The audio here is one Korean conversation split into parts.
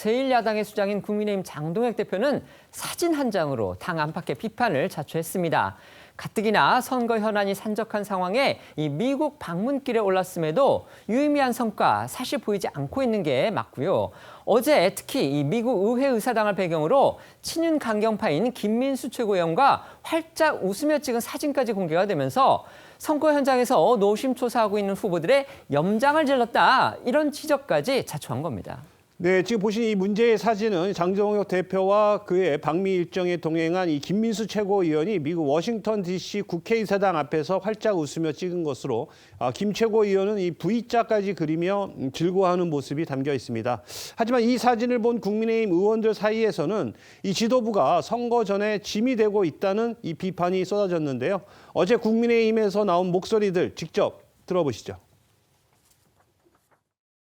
제1야당의 수장인 국민의힘 장동혁 대표는 사진 한 장으로 당 안팎의 비판을 자초했습니다. 가뜩이나 선거 현안이 산적한 상황에 이 미국 방문길에 올랐음에도 유의미한 성과 사실 보이지 않고 있는 게 맞고요. 어제 특히 이 미국 의회 의사당을 배경으로 친윤 강경파인 김민수 최고위원과 활짝 웃으며 찍은 사진까지 공개가 되면서 선거 현장에서 노심초사하고 있는 후보들의 염장을 질렀다, 이런 지적까지 자초한 겁니다. 네, 지금 보신 이 문제의 사진은 장동혁 대표와 그의 방미 일정에 동행한 이 김민수 최고위원이 미국 워싱턴 DC 국회의사당 앞에서 활짝 웃으며 찍은 것으로 김 최고위원은 이 V자까지 그리며 즐거워하는 모습이 담겨 있습니다. 하지만 이 사진을 본 국민의힘 의원들 사이에서는 이 지도부가 선거 전에 짐이 되고 있다는 이 비판이 쏟아졌는데요. 어제 국민의힘에서 나온 목소리들 직접 들어보시죠.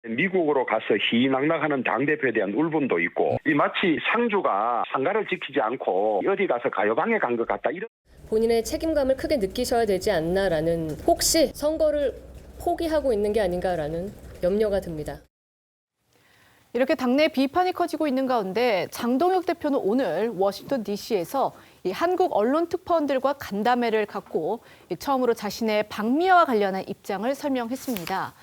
미국으로 가서 희희낙낙하는 당대표에 대한 울분도 있고, 이 마치 상주가 상가를 지키지 않고 어디 가서 가요방에 간 것 같다, 이런 본인의 책임감을 크게 느끼셔야 되지 않나라는, 혹시 선거를 포기하고 있는 게 아닌가라는 염려가 듭니다. 이렇게 당내 비판이 커지고 있는 가운데 장동혁 대표는 오늘 워싱턴 DC에서 이 한국 언론 특파원들과 간담회를 갖고 처음으로 자신의 방미와 관련한 입장을 설명했습니다.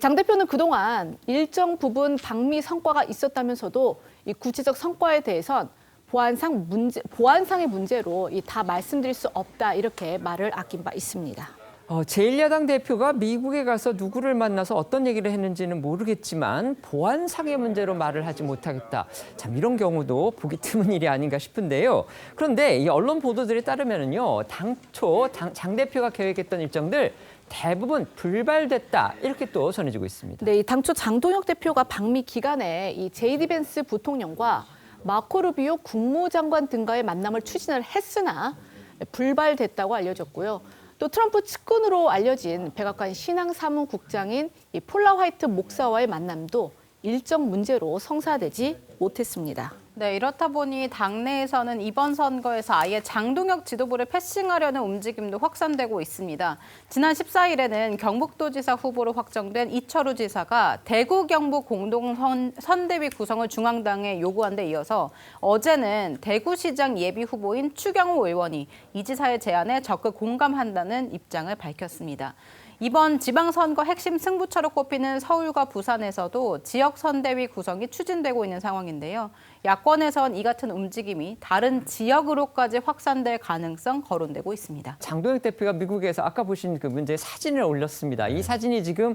장 대표는 그동안 일정 부분 방미 성과가 있었다면서도 이 구체적 성과에 대해선 보안상의 문제로 다 말씀드릴 수 없다, 이렇게 말을 아낀 바 있습니다. 제1야당 대표가 미국에 가서 누구를 만나서 어떤 얘기를 했는지는 모르겠지만 보안상의 문제로 말을 하지 못하겠다. 참, 이런 경우도 보기 드문 일이 아닌가 싶은데요. 그런데 이 언론 보도들에 따르면요, 당초 장 대표가 계획했던 일정들 대부분 불발됐다, 이렇게 또 전해지고 있습니다. 네, 당초 장동혁 대표가 방미 기간에 이 제이디 벤스 부통령과 마코 루비오 국무장관 등과의 만남을 추진을 했으나 불발됐다고 알려졌고요. 또 트럼프 측근으로 알려진 백악관 신앙사무국장인 이 폴라 화이트 목사와의 만남도 일정 문제로 성사되지 못했습니다. 네, 이렇다 보니 당내에서는 이번 선거에서 아예 장동혁 지도부를 패싱하려는 움직임도 확산되고 있습니다. 지난 14일에는 경북도지사 후보로 확정된 이철우 지사가 대구 경북 공동선대위 구성을 중앙당에 요구한 데 이어서 어제는 대구시장 예비 후보인 추경호 의원이 이 지사의 제안에 적극 공감한다는 입장을 밝혔습니다. 이번 지방선거 핵심 승부처로 꼽히는 서울과 부산에서도 지역선대위 구성이 추진되고 있는 상황인데요. 야권에선 이 같은 움직임이 다른 지역으로까지 확산될 가능성 거론되고 있습니다. 장동혁 대표가 미국에서 아까 보신 그 문제의 사진을 올렸습니다. 이 사진이 지금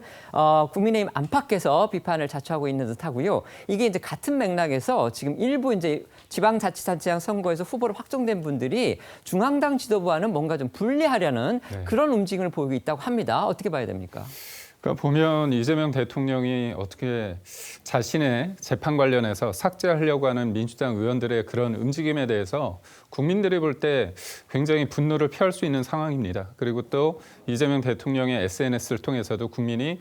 국민의힘 안팎에서 비판을 자초하고 있는 듯하고요. 이게 이제 같은 맥락에서 지금 일부 이제 지방자치단체장 선거에서 후보로 확정된 분들이 중앙당 지도부와는 뭔가 좀 분리하려는 그런 움직임을 보이고 있다고 합니다. 어떻게 봐야 됩니까? 그러니까 보면 이재명 대통령이 어떻게 자신의 재판 관련해서 삭제하려고 하는 민주당 의원들의 그런 움직임에 대해서 국민들이 볼 때 굉장히 분노를 표할 수 있는 상황입니다. 그리고 또 이재명 대통령의 SNS를 통해서도 국민이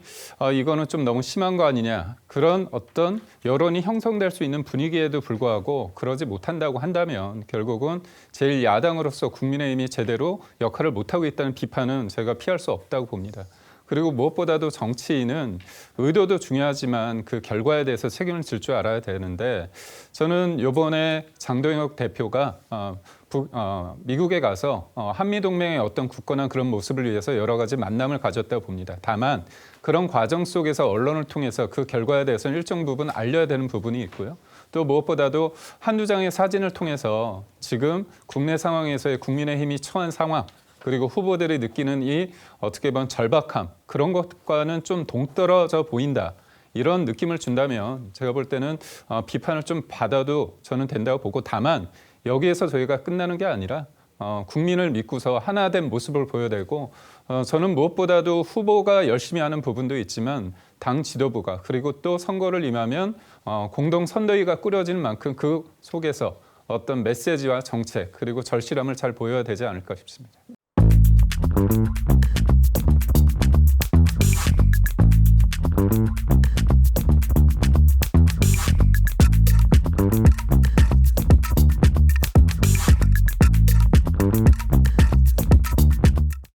이거는 좀 너무 심한 거 아니냐, 그런 어떤 여론이 형성될 수 있는 분위기에도 불구하고 그러지 못한다고 한다면 결국은 제1야당으로서 국민의힘이 제대로 역할을 못하고 있다는 비판은 제가 피할 수 없다고 봅니다. 그리고 무엇보다도 정치인은 의도도 중요하지만 그 결과에 대해서 책임을 질 줄 알아야 되는데, 저는 이번에 장동혁 대표가 미국에 가서 한미동맹의 어떤 굳건한 그런 모습을 위해서 여러 가지 만남을 가졌다고 봅니다. 다만 그런 과정 속에서 언론을 통해서 그 결과에 대해서는 일정 부분 알려야 되는 부분이 있고요. 또 무엇보다도 한두 장의 사진을 통해서 지금 국내 상황에서의 국민의힘이 처한 상황, 그리고 후보들이 느끼는 이 어떻게 보면 절박함, 그런 것과는 좀 동떨어져 보인다, 이런 느낌을 준다면 제가 볼 때는 비판을 좀 받아도 저는 된다고 보고, 다만 여기에서 저희가 끝나는 게 아니라 국민을 믿고서 하나 된 모습을 보여야 되고, 저는 무엇보다도 후보가 열심히 하는 부분도 있지만 당 지도부가, 그리고 또 선거를 임하면 공동선대위가 꾸려지는 만큼 그 속에서 어떤 메시지와 정책, 그리고 절실함을 잘 보여야 되지 않을까 싶습니다.